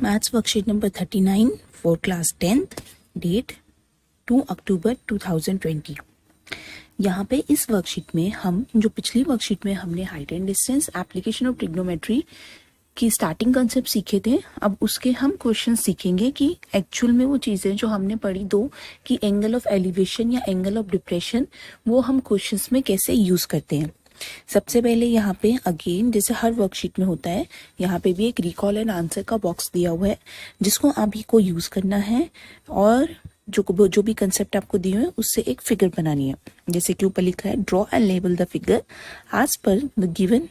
Maths worksheet number 39 for class 10th, date 2 October 2020। यहाँ पे इस वर्कशीट में हम जो पिछली वर्कशीट में हमने height and distance, application of trigonometry की स्टार्टिंग कंसेप्ट सीखे थे, अब उसके हम क्वेश्चन सीखेंगे कि एक्चुअल में वो चीज़ें जो हमने पढ़ी दो कि एंगल ऑफ एलिवेशन या एंगल ऑफ डिप्रेशन, वो हम क्वेश्चंस में कैसे यूज़ करते हैं। सबसे पहले यहाँ पे अगेन जैसे हर वर्कशीट में होता है, यहाँ पे भी एक रिकॉल एंड आंसर का बॉक्स दिया हुआ है जिसको आप ही को यूज़ करना है और जो भी कंसेप्ट आपको दिए हुए हैं उससे एक फिगर बनानी है। जैसे कि ऊपर लिखा है draw and label the figure as per the given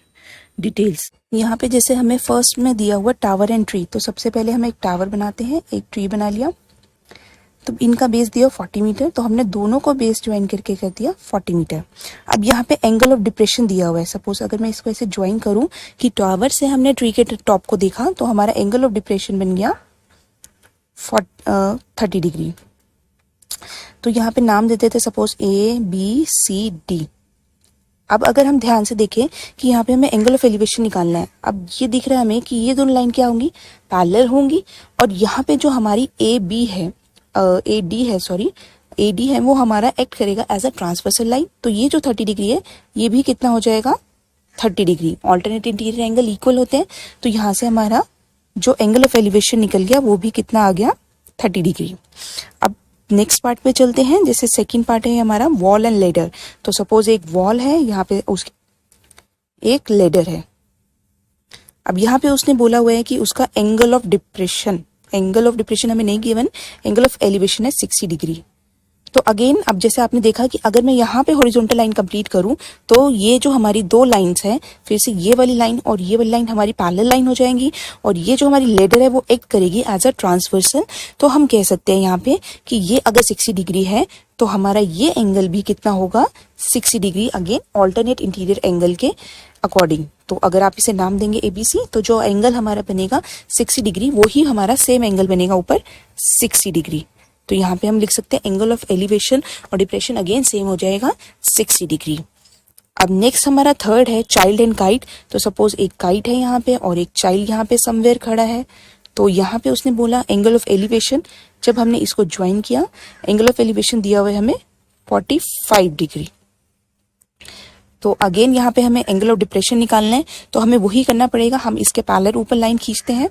details. यहाँ पे जैसे हमें फर्स्ट में दिया हुआ टावर एंड ट्री, तो सबसे पहले हम एक टावर बनाते हैं, एक ट्री बना लिया, तो इनका बेस दिया 40 मीटर, तो हमने दोनों को बेस ज्वाइन करके कर दिया 40 मीटर। अब यहाँ पे एंगल ऑफ डिप्रेशन दिया हुआ है, सपोज अगर मैं इसको ऐसे ज्वाइन करूं कि टावर से हमने ट्री के टॉप को देखा तो हमारा एंगल ऑफ डिप्रेशन बन गया 30 डिग्री। तो यहाँ पे नाम देते थे सपोज ABCD। अब अगर हम ध्यान से देखें कि यहाँ पे हमें एंगल ऑफ एलिवेशन निकालना है, अब ये दिख रहा है हमें कि ये दोनों लाइन क्या होंगी, पैरेलल होंगी, और यहाँ पे जो हमारी AD है वो हमारा एक्ट करेगा एज अ ट्रांसवर्सल लाइन। तो ये जो 30 डिग्री है ये भी कितना हो जाएगा 30 degree. Alternate interior angle equal होते हैं, तो यहाँ से हमारा जो एंगल ऑफ एलिवेशन निकल गया वो भी कितना आ गया 30 डिग्री। अब नेक्स्ट पार्ट पे चलते हैं। जैसे सेकंड पार्ट है हमारा वॉल एंड लेडर। तो सपोज एक वॉल है, यहाँ पे उसकी एक लेडर है। अब यहाँ पे उसने बोला हुआ है कि उसका एंगल ऑफ डिप्रेशन हमें नहीं गिवन, एंगल ऑफ एलिवेशन है 60 डिग्री। तो अगेन अब जैसे आपने देखा कि अगर मैं यहाँ पे हॉरिजॉन्टल लाइन कंप्लीट करूं तो ये जो हमारी दो लाइंस हैं, फिर से ये वाली लाइन और ये वाली लाइन हमारी पैरेलल लाइन हो जाएंगी, और ये जो हमारी लेडर है वो एक्ट करेगी एज अ ट्रांसवर्सल। तो हम कह सकते हैं यहाँ पे कि ये अगर 60 डिग्री है तो हमारा ये एंगल भी कितना होगा 60 degree, again alternate interior angle के अकॉर्डिंग। तो अगर आप इसे नाम देंगे ABC, तो जो एंगल हमारा बनेगा 60 डिग्री वो ही हमारा सेम एंगल बनेगा ऊपर 60 डिग्री। तो यहाँ पे हम लिख सकते हैं एंगल ऑफ एलिवेशन और डिप्रेशन अगेन सेम हो जाएगा 60 डिग्री। अब नेक्स्ट हमारा थर्ड है चाइल्ड एंड काइट। तो सपोज एक काइट है यहाँ पे और एक चाइल्ड यहाँ पे समवेयर खड़ा है, तो यहाँ पे उसने बोला एंगल ऑफ एलिवेशन, जब हमने इसको ज्वाइन किया एंगल ऑफ एलिवेशन दिया हुआ है हमें 45 डिग्री। तो अगेन यहाँ पे हमें एंगल ऑफ डिप्रेशन निकालना है, तो हमें वही करना पड़ेगा, हम इसके पैरेलल ऊपर लाइन खींचते हैं।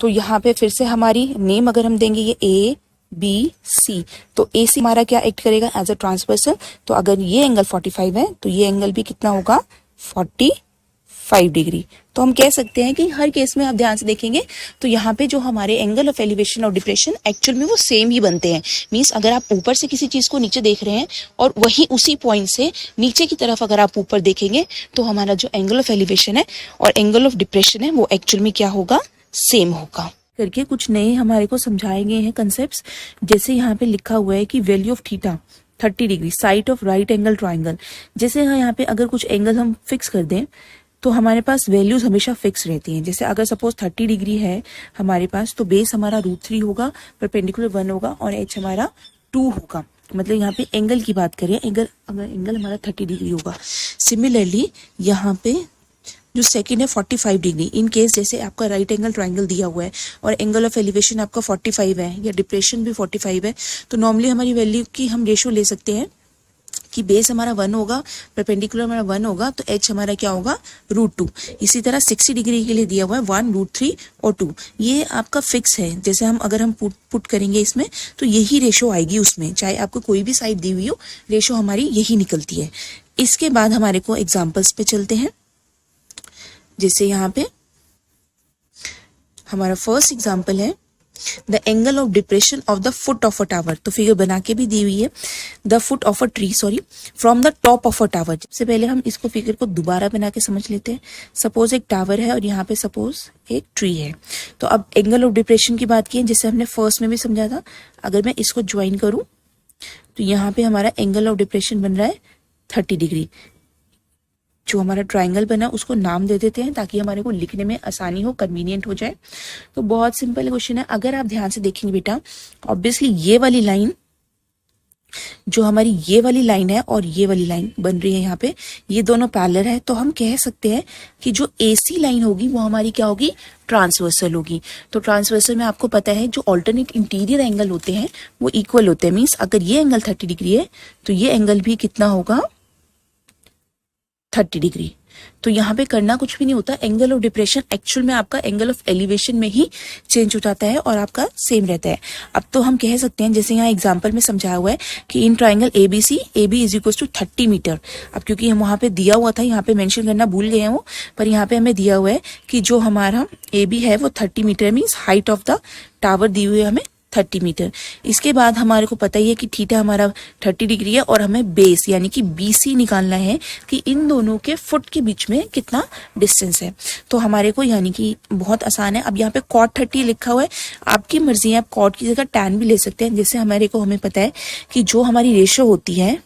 तो यहाँ पे फिर से हमारी नेम अगर हम देंगे ये ABC, तो AC हमारा क्या एक्ट करेगा एज अ ट्रांसवर्सल। तो अगर ये एंगल 45 है तो ये एंगल भी कितना होगा 45 डिग्री। तो हम कह सकते हैं कि हर केस में आप ध्यान से देखेंगे तो यहाँ पे जो हमारे एंगल ऑफ एलिवेशन और डिप्रेशन एक्चुअल में वो सेम ही बनते हैं। मींस अगर आप ऊपर से किसी चीज को नीचे देख रहे हैं और वही उसी पॉइंट से नीचे की तरफ अगर आप ऊपर देखेंगे तो हमारा जो एंगल ऑफ एलिवेशन है और एंगल ऑफ डिप्रेशन है वो एक्चुअल में क्या होगा, सेम होगा। करके कुछ नए हमारे को समझाए गए हैं कंसेप्ट्स। जैसे यहाँ पे लिखा हुआ है कि value of theta 30 degree, side of right angle triangle. जैसे यहाँ पे अगर कुछ एंगल हम फिक्स कर दें तो हमारे पास वैल्यूज हमेशा फिक्स रहती हैं। जैसे अगर सपोज 30 डिग्री है हमारे पास, तो बेस हमारा √3 होगा, परपेंडिकुलर 1 होगा और एच हमारा 2 होगा। मतलब यहाँ पे एंगल की बात करें, अगर एंगल हमारा 30 डिग्री होगा। सिमिलरली यहाँ पे जो सेकंड है 45 डिग्री, इन केस जैसे आपका राइट एंगल ट्राइंगल दिया हुआ है और एंगल ऑफ एलिवेशन आपका 45 है या डिप्रेशन भी 45 है, तो नॉर्मली हमारी वैल्यू की हम रेशो ले सकते हैं कि बेस हमारा 1 होगा, परपेंडिकुलर हमारा 1 होगा, तो एच हमारा क्या होगा √2। इसी तरह 60 डिग्री के लिए दिया हुआ है 1, √3 और 2। ये आपका फिक्स है। जैसे अगर हम पुट करेंगे इसमें तो यही रेशो आएगी उसमें, चाहे आपको कोई भी साइड दी हुई हो, रेशो हमारी यही निकलती है। इसके बाद हमारे को एग्जाम्पल्स पे चलते हैं। जैसे यहाँ पे हमारा फर्स्ट एग्जाम्पल है the angle of depression of the foot of a tower. तो फिगर बना के भी दी हुई है, the foot of a tree from the top of a tower. सबसे पहले हम इसको फिगर को दोबारा बना के समझ लेते हैं। सपोज एक टावर है और यहाँ पे सपोज एक ट्री है। तो अब एंगल ऑफ डिप्रेशन की बात की है, जैसे हमने फर्स्ट में भी समझा था। अगर मैं इसको ज्वाइन करूं तो यहाँ पे हमारा एंगल ऑफ डिप्रेशन बन रहा है 30 डिग्री। जो हमारा ट्राइंगल बना उसको नाम दे देते हैं ताकि हमारे को लिखने में आसानी हो, कन्वीनियंट हो जाए। तो बहुत सिंपल क्वेश्चन है। अगर आप ध्यान से देखेंगे बेटा, ऑब्वियसली ये वाली लाइन जो हमारी ये वाली लाइन है और ये वाली लाइन बन रही है यहाँ पे, ये दोनों पैरेलल है, तो हम कह सकते हैं कि जो AC लाइन होगी वो हमारी क्या होगी, ट्रांसवर्सल होगी। तो ट्रांसवर्सल में आपको पता है जो ऑल्टरनेट इंटीरियर एंगल होते हैं वो इक्वल होते हैं। मीन्स अगर ये एंगल 30 डिग्री है तो ये एंगल भी कितना होगा, 30 डिग्री। तो यहाँ पे करना कुछ भी नहीं होता, एंगल ऑफ डिप्रेशन एक्चुअल में आपका एंगल ऑफ एलिवेशन में ही चेंज हो जाता है और आपका सेम रहता है। अब तो हम कह सकते हैं, जैसे यहाँ एग्जांपल में समझाया हुआ है कि in triangle ABC AB is equal to 30 metre. अब क्योंकि हम वहाँ पे दिया हुआ था, यहाँ पे मेंशन करना भूल गए हैं वो, पर यहाँ पे हमें दिया हुआ है कि जो हमारा AB है वो 30 metre, means height of the tower दी हुई है हमें 30 मीटर। इसके बाद हमारे को पता ही है कि थीटा हमारा 30 डिग्री है और हमें बेस यानी कि BC निकालना है कि इन दोनों के फुट के बीच में कितना डिस्टेंस है। तो हमारे को यानी कि बहुत आसान है। अब यहाँ पे cot 30 लिखा हुआ है, आपकी मर्जी है, आप cot की जगह tan भी ले सकते हैं। जैसे हमें पता है कि जो हमारी रेशो होती है,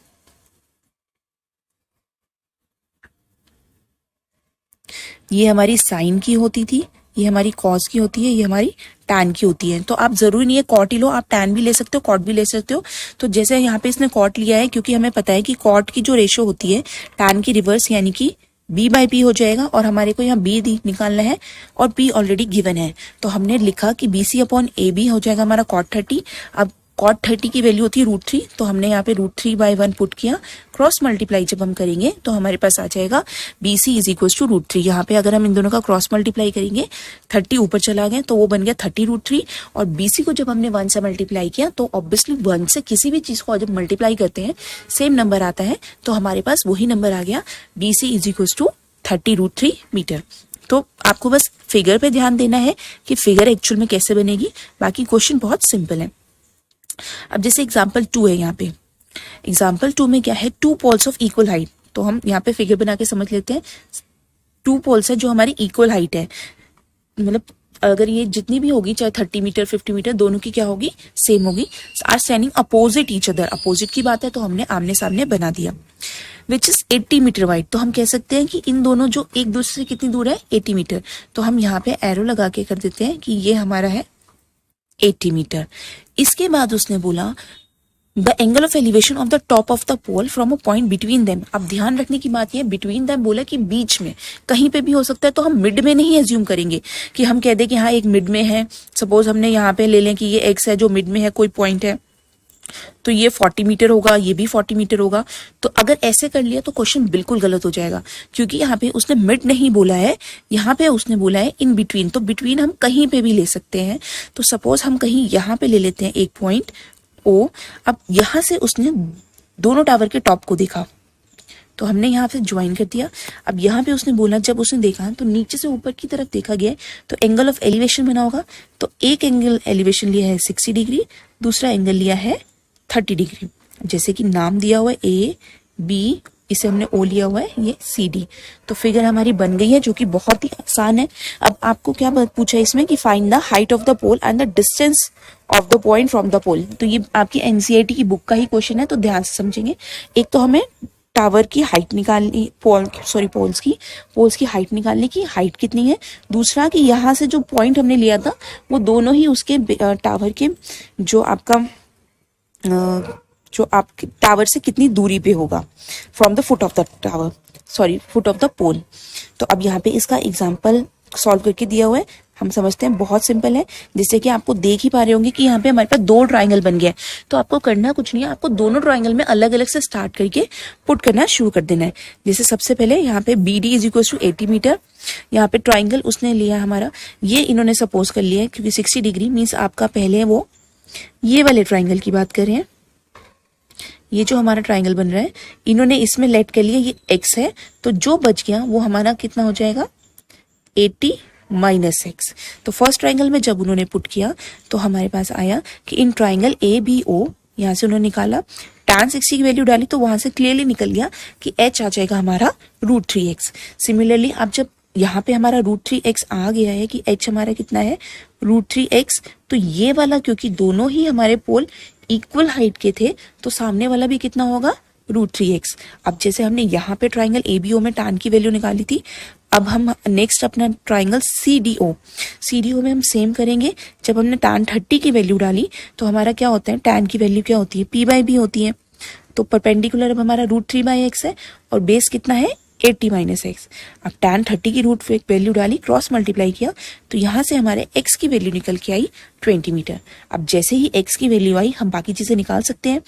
ये हमारी साइन की होती थी, ये हमारी कॉस की होती है, ये हमारी टैन की होती है। तो आप जरूरी नहीं है कॉट ही लो, आप टैन भी ले सकते हो, कॉट भी ले सकते हो। तो जैसे यहाँ पे इसने कॉट लिया है क्योंकि हमें पता है कि कॉट की जो रेशो होती है टैन की रिवर्स यानी कि B/P हो जाएगा, और हमारे को यहाँ B निकालना है और P ऑलरेडी गिवन है। तो हमने लिखा कि BC/AB हो जाएगा हमारा cot 30। अब cot 30 की वैल्यू होती है √3, तो हमने यहाँ पे √3/1 पुट किया। क्रॉस मल्टीप्लाई जब हम करेंगे तो हमारे पास आ जाएगा BC इज इक्वल टू √3। यहाँ पे अगर हम इन दोनों का क्रॉस मल्टीप्लाई करेंगे, 30 ऊपर चला गया तो वो बन गया 30√3, और BC को जब हमने 1 से मल्टीप्लाई किया तो ऑब्वियसली 1 से किसी भी चीज को जब मल्टीप्लाई करते हैं सेम नंबर आता है, तो हमारे पास वही नंबर आ गया, BC is equal to 30√3 metre. तो आपको बस फिगर पे ध्यान देना है कि फिगर एक्चुअल में कैसे बनेगी, बाकी क्वेश्चन बहुत सिंपल है। अब जैसे एग्जाम्पल 2 है, यहाँ पे एग्जाम्पल 2 में क्या है, 2 पोल्स ऑफ इक्वल हाइट। तो हम यहाँ पे फिगर बना के समझ लेते हैं। 2 पोल्स है जो हमारी इक्वल हाइट है, मतलब अगर ये जितनी भी होगी, चाहे 30 मीटर 50 मीटर, दोनों की क्या होगी, सेम होगी। Are standing opposite each other, opposite की बात है तो हमने आमने सामने बना दिया। विच इज 80 मीटर वाइड, तो हम कह सकते हैं कि इन दोनों जो एक दूसरे से कितनी दूर है, 80 मीटर। तो हम यहाँ पे एरो लगा के कर देते हैं कि ये हमारा है 80 मीटर। इसके बाद उसने बोला the angle of elevation of the top of the pole from a point between them. अब ध्यान रखने की बात यह, बिटवीन देम बोला कि बीच में, कहीं पे भी हो सकता है। तो हम मिड में नहीं एज्यूम करेंगे कि हम कह दें कि हाँ एक मिड में है। सपोज हमने यहाँ पे ले लें कि ये एक्स है जो मिड में है, कोई पॉइंट है, तो ये 40 मीटर होगा, ये भी 40 मीटर होगा। तो अगर ऐसे कर लिया तो क्वेश्चन बिल्कुल गलत हो जाएगा, क्योंकि यहाँ पे उसने मिड नहीं बोला है, यहाँ पे उसने बोला है इन बिटवीन। तो बिटवीन हम कहीं पे भी ले सकते हैं। तो सपोज हम कहीं यहाँ पे ले लेते हैं एक पॉइंट O। अब यहाँ से उसने दोनों टावर के टॉप को देखा, तो हमने यहाँ पे ज्वाइन कर दिया। अब यहाँ पे उसने बोला, जब उसने देखा तो नीचे से ऊपर की तरफ देखा गया तो एंगल ऑफ एलिवेशन बना होगा। तो एक एंगल एलिवेशन लिया है 60 डिग्री, दूसरा एंगल लिया है 30 डिग्री। जैसे कि नाम दिया हुआ है AB, इसे हमने O लिया हुआ है, ये CD। तो फिगर हमारी बन गई है, जो कि बहुत ही आसान है। अब आपको क्या पूछा इसमें कि find the height of the pole and the distance of the point from the pole. तो ये आपकी NCERT की बुक का ही क्वेश्चन है, तो ध्यान से समझेंगे। एक तो हमें टावर की हाइट निकालनी, पोल्स की हाइट निकालने की, हाइट कितनी है। दूसरा कि यहाँ से जो पॉइंट हमने लिया था वो दोनों ही उसके टावर के जो आपके टावर से कितनी दूरी पे होगा, from the foot of the tower, foot of the pole. तो अब यहाँ पे इसका एग्जाम्पल सॉल्व करके दिया हुआ है, हम समझते हैं बहुत सिंपल है। जैसे कि आपको देख ही पा रहे होंगे कि यहाँ पे हमारे पास 2 ट्राइंगल बन गया है। तो आपको करना कुछ नहीं है, आपको दोनों ट्राइंगल में अलग अलग से स्टार्ट करके पुट करना शुरू कर देना है। जैसे सबसे पहले यहाँ पे BD is equal to 80 metre. यहाँ पे ट्राइंगल उसने लिया हमारा, ये इन्होंने सपोज कर लिया है क्योंकि 60 डिग्री मीन्स आपका पहले वो ये वाले ट्राइंगल की बात कर रहे हैं। ये जो हमारा ट्राइंगल बन रहा है, इन्होंने इसमें लेट कर लिया, ये x है, तो जो बच गया वो हमारा कितना हो जाएगा, 80 माइनस x। तो फर्स्ट ट्राइंगल में जब उन्होंने पुट किया तो हमारे पास आया कि इन ट्राइंगल ABO, यहाँ से उन्होंने निकाला tan 60 की वैल्यू डाली तो वहां से क्लियरली निकल गया कि h आ जाएगा हमारा √3x। सिमिलरली अब जब यहाँ पे हमारा √3x आ गया है कि h हमारा कितना है, √3x, तो ये वाला क्योंकि दोनों ही हमारे पोल इक्वल हाइट के थे तो सामने वाला भी कितना होगा, √3x। अब जैसे हमने यहाँ पे ट्राइंगल ABO में tan की वैल्यू निकाली थी, अब हम नेक्स्ट अपना ट्राइंगल CDO में हम सेम करेंगे। जब हमने tan 30 की वैल्यू डाली तो हमारा क्या होता है, tan की वैल्यू क्या होती है, P/B होती है। तो परपेंडिकुलर अब हमारा √3/x है और बेस कितना है 80 - x। अब tan 30 की रूट वैल्यू डाली, क्रॉस मल्टीप्लाई किया तो यहाँ से हमारे x की वैल्यू निकल के आई 20 मीटर। अब जैसे ही x की वैल्यू आई हम बाकी चीज़ें निकाल सकते हैं।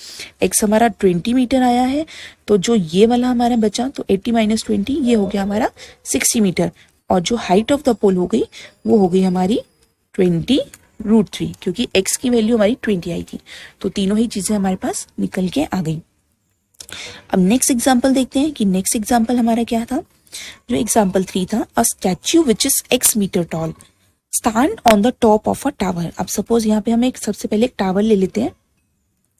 x हमारा 20 मीटर आया है तो जो ये वाला हमारा बचा तो 80 - 20 ये हो गया हमारा 60 मीटर। और जो हाइट ऑफ द पोल हो गई वो हो गई हमारी 20√3, क्योंकि x की वैल्यू हमारी 20 आई थी। तो तीनों ही चीज़ें हमारे पास निकल के आ गई। अब नेक्स्ट एग्जाम्पल देखते हैं कि नेक्स्ट एग्जाम्पल हमारा क्या था। जो एग्जाम्पल 3 था, a statue which is x metre tall stand on the top of a tower. अब सपोज यहाँ पे हम एक सबसे पहले एक टावर ले लेते हैं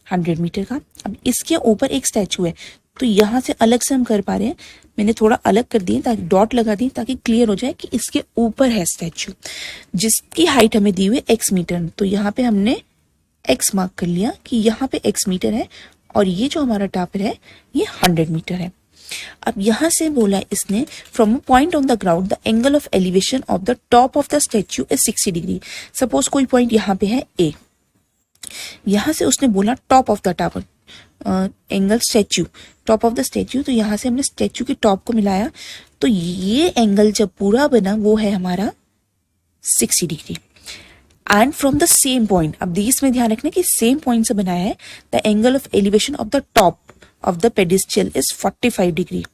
100 मीटर का। अब इसके ऊपर एक स्टैचू है तो यहाँ से अलग से हम कर पा रहे हैं, मैंने थोड़ा अलग कर दिए ताकि डॉट लगा दिए ताकि क्लियर हो जाए कि इसके ऊपर है स्टैचू जिसकी हाइट हमें दी हुई x मीटर। तो यहाँ पे हमने x मार्क कर लिया कि यहाँ पे x मीटर है और ये जो हमारा टावर है ये 100 मीटर है। अब यहाँ से बोला इसने from a point on the ground the angle of elevation of the top of the statue is 60 degree. Suppose कोई पॉइंट यहाँ पे है A, यहाँ से उसने बोला top of the tower angle statue, top of the statue. तो यहाँ से हमने स्टैच्यू के टॉप को मिलाया तो ये एंगल जब पूरा बना वो है हमारा 60 degree. And from the same point, अब इसमें ध्यान रखना कि सेम पॉइंट से बनाया है, the angle of elevation of the top of the pedestal is 45 degree.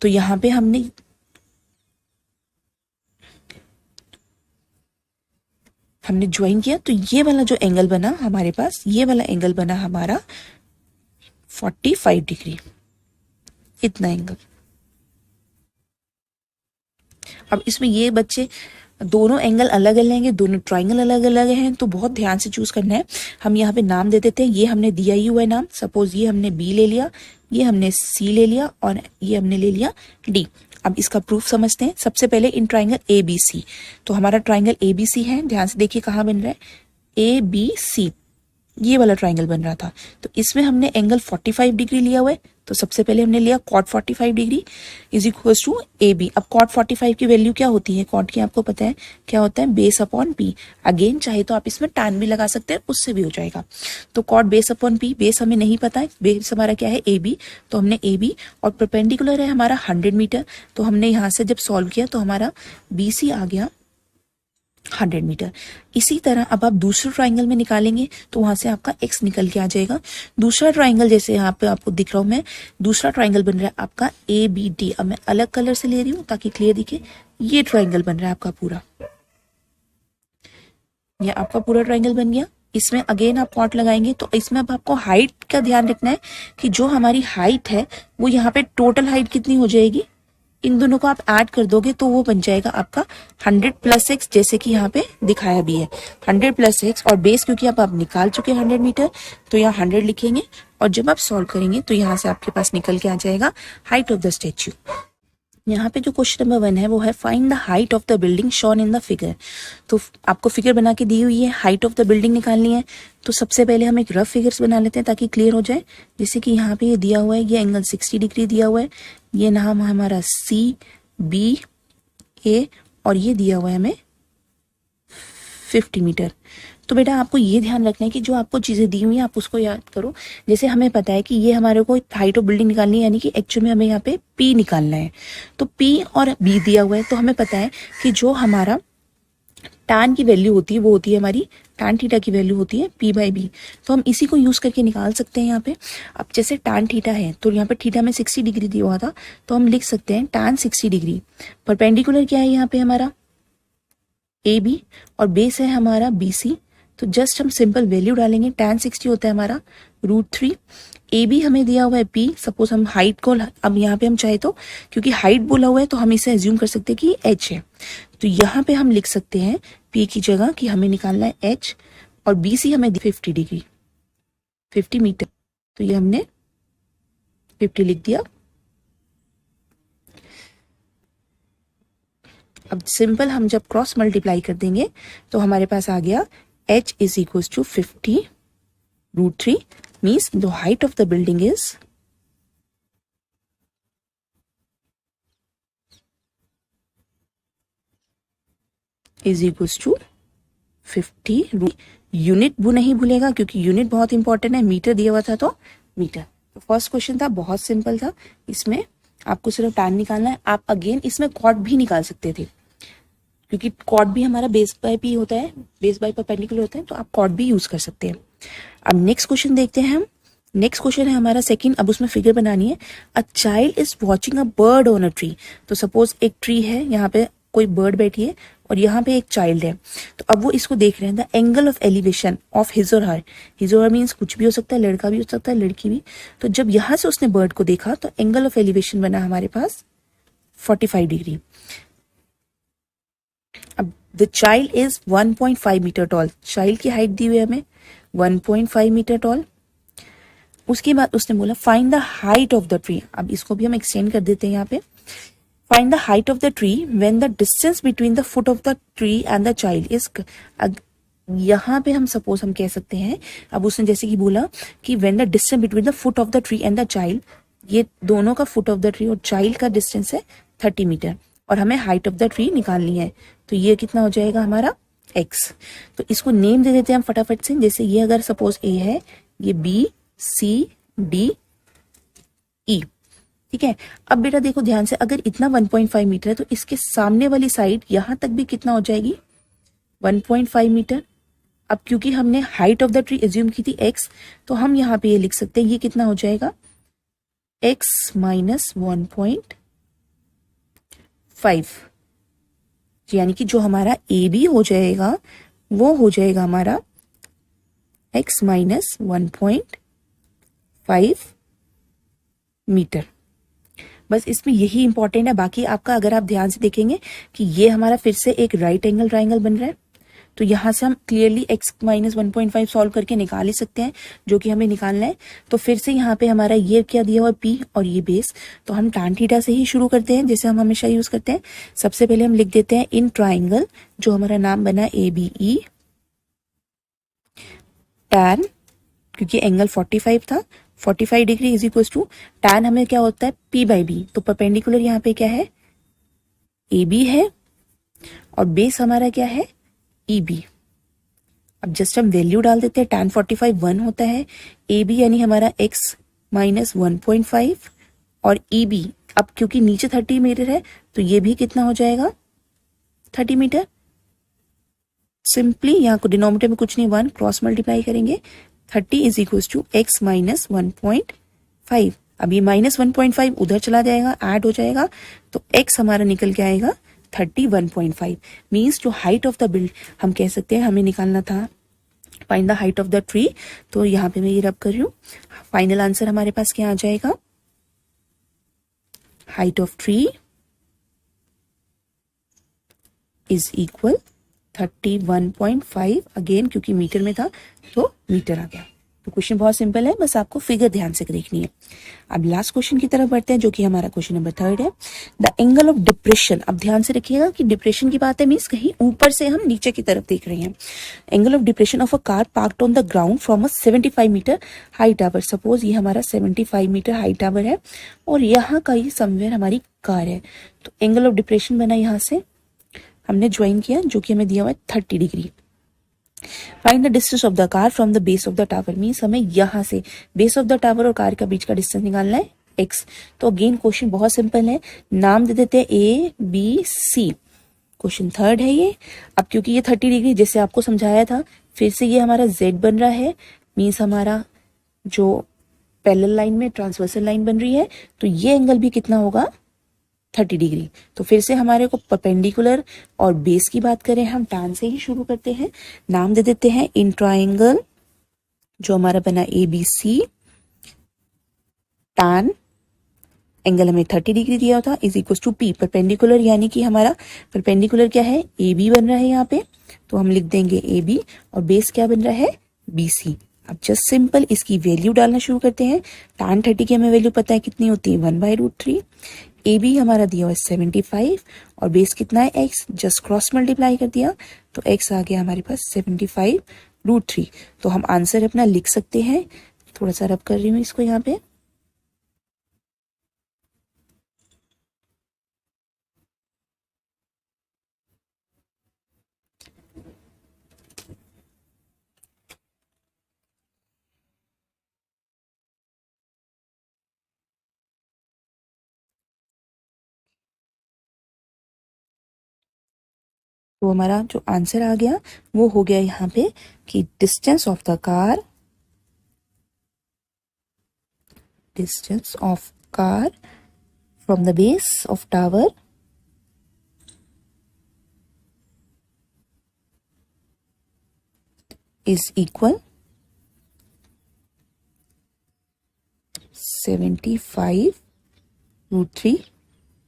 तो यहाँ पे हमने ज्वाइन किया तो ये वाला जो एंगल बना हमारे पास, ये वाला एंगल बना हमारा 45 डिग्री, इतना एंगल। अब इसमें ये बच्चे दोनों एंगल अलग अलग हैं, दोनों ट्राइंगल अलग अलग हैं, तो बहुत ध्यान से चूज करना है। हम यहाँ पे नाम दे देते हैं, ये हमने दिया ही हुआ है नाम। सपोज ये हमने B ले लिया, ये हमने C ले लिया और ये हमने ले लिया D। अब इसका प्रूफ समझते हैं। सबसे पहले इन ट्राइंगल ABC, तो हमारा ट्राइंगल ABC है, ध्यान से देखिए कहाँ बन रहा है, ABC ये वाला ट्राइंगल बन रहा था। तो इसमें हमने एंगल 45 डिग्री लिया हुआ है। तो सबसे पहले हमने लिया cot 45 degree is equal to AB। अब cot 45 की वैल्यू क्या होती है, cot की आपको पता है क्या होता है, बेस अपॉन P। अगेन चाहे तो आप इसमें tan भी लगा सकते हैं, उससे भी हो जाएगा। तो cot base upon P, base हमें नहीं पता है, बेस हमारा क्या है AB, तो हमने AB और परपेंडिकुलर है हमारा 100 मीटर। तो हमने यहाँ से जब सॉल्व किया तो हमारा BC आ गया 100 मीटर। इसी तरह अब आप दूसरे ट्राइंगल में निकालेंगे तो वहां से आपका x निकल के आ जाएगा। दूसरा ट्राइंगल जैसे यहाँ पे आपको दिख रहा हूं मैं, दूसरा ट्राइंगल बन रहा है आपका ABD। अब मैं अलग कलर से ले रही हूँ ताकि क्लियर दिखे। ये ट्राइंगल बन रहा है आपका पूरा, ये आपका पूरा ट्राइंगल बन गया। इसमें अगेन आप कॉट लगाएंगे तो इसमें अब आपको हाइट का ध्यान रखना है कि जो हमारी हाइट है वो यहाँ पे टोटल हाइट कितनी हो जाएगी, इन दोनों को आप ऐड कर दोगे तो वो बन जाएगा आपका 100 + x, जैसे कि यहाँ पे दिखाया भी है 100 + x। और बेस क्योंकि आप निकाल चुके हैं 100 मीटर तो यहाँ 100 लिखेंगे और जब आप सॉल्व करेंगे तो यहाँ से आपके पास निकल के आ जाएगा हाइट ऑफ द स्टैच्यू। यहाँ पे जो क्वेश्चन नंबर 1 है वो है find the height of the building shown in the figure. तो आपको फिगर बना के दी हुई है, हाइट ऑफ द बिल्डिंग निकालनी है। तो सबसे पहले हम एक रफ फिगर्स बना लेते हैं ताकि क्लियर हो जाए। जैसे कि यहाँ पे ये दिया हुआ है, ये एंगल 60 डिग्री दिया हुआ है, ये नाम हमारा CBA और ये दिया हुआ है हमें 50 मीटर। तो बेटा आपको ये ध्यान रखना है कि जो आपको चीज़ें दी हुई हैं आप उसको याद करो। जैसे हमें पता है कि ये हमारे को हाइट ऑफ बिल्डिंग निकालनी है, यानी कि एक्चुअल में हमें यहाँ पे P निकालना है। तो P और B दिया हुआ है तो हमें पता है कि जो हमारा tan की वैल्यू होती है वो होती है हमारी tan थीटा की वैल्यू होती है P/B। तो हम इसी को यूज़ करके निकाल सकते हैं यहाँ पे। अब जैसे tan थीटा है तो यहाँ पे थीटा में 60 डिग्री दिया हुआ था तो हम लिख सकते हैं tan 60 डिग्री। परपेंडिकुलर क्या है यहाँ पे हमारा AB और बेस है हमारा BC। तो जस्ट हम सिंपल वैल्यू डालेंगे, tan 60 होता है हमारा √3। AB हमें दिया हुआ है P। सपोज हम हाइट को, अब यहाँ पे हम चाहे तो क्योंकि हाइट बोला हुआ है तो हम इसे एज्यूम कर सकते हैं कि H है। तो यहाँ पे हम लिख सकते हैं P की जगह कि हमें निकालना है H और BC हमें 50 डिग्री 50 मीटर। तो ये हमने 50 लिख दिया। अब सिंपल हम जब क्रॉस मल्टीप्लाई कर देंगे तो हमारे पास आ गया H is equal to 50 √3 means the height of the building is is equals to 50। Unit वो नहीं भूलेगा क्योंकि यूनिट बहुत इंपॉर्टेंट है, मीटर दिया हुआ था तो मीटर। तो फर्स्ट क्वेश्चन था, बहुत सिंपल था, इसमें आपको सिर्फ tan निकालना है। आप अगेन इसमें कॉट भी निकाल सकते थे क्योंकि कॉट भी हमारा बेस बाय पी होता है, बेस बाय परपेंडिकुलर होता है, तो आप कॉट भी यूज कर सकते हैं। अब नेक्स्ट क्वेश्चन देखते हैं हम। नेक्स्ट क्वेश्चन है हमारा सेकंड। अब उसमें फिगर बनानी है। A child is watching a bird on a tree. तो सपोज एक ट्री है, यहाँ पे कोई बर्ड बैठी है और यहाँ पे एक चाइल्ड है, तो अब वो इसको देख रहे हैं। The angle of elevation of his और हर, हिज और हर मीन्स कुछ भी हो सकता है, लड़का भी हो सकता है, लड़की भी। तो जब यहाँ से उसने बर्ड को देखा तो एंगल ऑफ एलिवेशन बना हमारे पास 45 डिग्री। अब the child is 1.5 metre tall, child की हाइट दी हुई है हमें 1.5 मीटर टॉल। उसके बाद उसने बोला find the height of the tree. अब इसको भी हम एक्सटेंड कर देते हैं यहाँ पे। Find the height of the tree when the distance between the foot of the tree and the child is. यहाँ पे हम सपोज हम कह सकते हैं, अब उसने जैसे कि बोला कि when the distance between the foot of the tree and the child, ये दोनों का फुट ऑफ द ट्री और चाइल्ड का डिस्टेंस है 30 मीटर और हमें हाइट ऑफ द ट्री निकालनी है। तो ये कितना हो जाएगा हमारा x। तो इसको नेम दे देते हैं हम फटाफट से। जैसे ये अगर सपोज a है, ये b c d e, ठीक है। अब बेटा देखो ध्यान से, अगर इतना 1.5 मीटर है तो इसके सामने वाली साइड यहां तक भी कितना हो जाएगी 1.5 मीटर। अब क्योंकि हमने height of the tree assume की थी x, तो हम यहाँ पे ये लिख सकते हैं, ये कितना हो जाएगा x माइनस 1.5, यानी कि जो हमारा ए बी हो जाएगा वो हो जाएगा हमारा x माइनस 1.5 मीटर। बस इसमें यही इंपॉर्टेंट है। बाकी आपका अगर आप ध्यान से देखेंगे कि ये हमारा फिर से एक राइट एंगल ट्राइंगल बन रहा है, तो यहां से हम क्लियरली x माइनस 1.5 सॉल्व करके निकाल ही सकते हैं, जो कि हमें निकालना है। तो फिर से यहाँ पे हमारा ये क्या दिया हुआ p और ये बेस, तो हम tan थीटा से ही शुरू करते हैं जैसे हम हमेशा यूज करते हैं। सबसे पहले हम लिख देते हैं इन ट्राइंगल, जो हमारा नाम बना ABE, tan, क्योंकि एंगल 45 था, 45 degree is equal to tan हमें क्या होता है p बाई बी। तो परपेंडिकुलर यहाँ पे क्या है AB है और बेस हमारा क्या है EB। अब जस्ट हम वैल्यू डाल देते हैं। tan 45 1 होता है, AB यानी हमारा x माइनस 1.5 और EB, अब क्योंकि नीचे 30 मीटर है तो ये भी कितना हो जाएगा 30 मीटर। सिंपली यहाँ को डिनोमिनेटर में कुछ नहीं, 1 क्रॉस मल्टीप्लाई करेंगे, 30 is equal to x minus 1.5। अब ये माइनस 1.5 उधर चला जाएगा, ऐड हो जाएगा, तो x हमारा निकल के आएगा 31.5। मीन्स जो हाइट ऑफ द बिल्ड, हम कह सकते हैं हमें निकालना था find the height of the tree, तो यहाँ पे मैं ये रब कर रही हूँ। फाइनल आंसर हमारे पास क्या आ जाएगा, height of tree is equal 31.5। Again क्योंकि मीटर में था तो मीटर आ गया। तो क्वेश्चन बहुत सिंपल है, बस आपको फिगर ध्यान से देखनी है। अब लास्ट क्वेश्चन की तरफ बढ़ते हैं, जो कि हमारा क्वेश्चन नंबर 3 है। The angle of depression. अब ध्यान से रखिएगा कि डिप्रेशन की बात है, मीन्स कहीं ऊपर से हम नीचे की तरफ देख रहे हैं। Angle of depression of a car parked on the ground from a 75 metre high tower. Suppose ये हमारा 75 मीटर हाई टावर है और यहाँ का ही समवेयर हमारी कार है। तो एंगल ऑफ डिप्रेशन बना यहाँ से हमने ज्वाइन किया, जो कि हमें दिया हुआ है 30 degree. Find the distance of the car from the base of the tower. Means हमें यहाँ से बेस ऑफ द टावर और कार का बीच का डिस्टेंस निकालना है x। तो अगेन क्वेश्चन बहुत सिंपल है, नाम दे देते हैं ABC। क्वेश्चन 3 है ये। अब क्योंकि ये 30 डिग्री जैसे आपको समझाया था, फिर से ये हमारा z बन रहा है, मीन्स हमारा जो पैरेलल लाइन में ट्रांसवर्सल लाइन बन रही है, तो ये एंगल भी कितना होगा 30 डिग्री। तो फिर से हमारे को परपेंडिकुलर और बेस की बात करें, हम tan से ही शुरू करते हैं। नाम दे देते हैं इन ट्राइंगल, जो हमारा बना ABC, tan एंगल हमें 30 डिग्री दिया था is equal to P perpendicular, यानी कि हमारा परपेंडिकुलर क्या है AB बन रहा है यहाँ पे, तो हम लिख देंगे AB और बेस क्या बन रहा है BC। अब जस्ट सिंपल इसकी वैल्यू डालना शुरू करते हैं। tan 30 की हमें वैल्यू पता है कितनी होती है 1/√3। AB हमारा दिया हुआ है 75 और बेस कितना है x, जस्ट क्रॉस मल्टीप्लाई कर दिया तो x आ गया हमारे पास 75√3। तो हम आंसर अपना लिख सकते हैं। थोड़ा सा रब कर रही हूँ इसको यहाँ पे। तो हमारा जो आंसर आ गया वो हो गया यहाँ पे कि distance of car from the base of tower is equal 75√3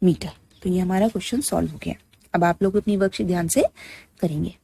metre. तो ये हमारा क्वेश्चन सॉल्व हो गया। अब आप लोग अपनी वर्कशीट ध्यान से करेंगे।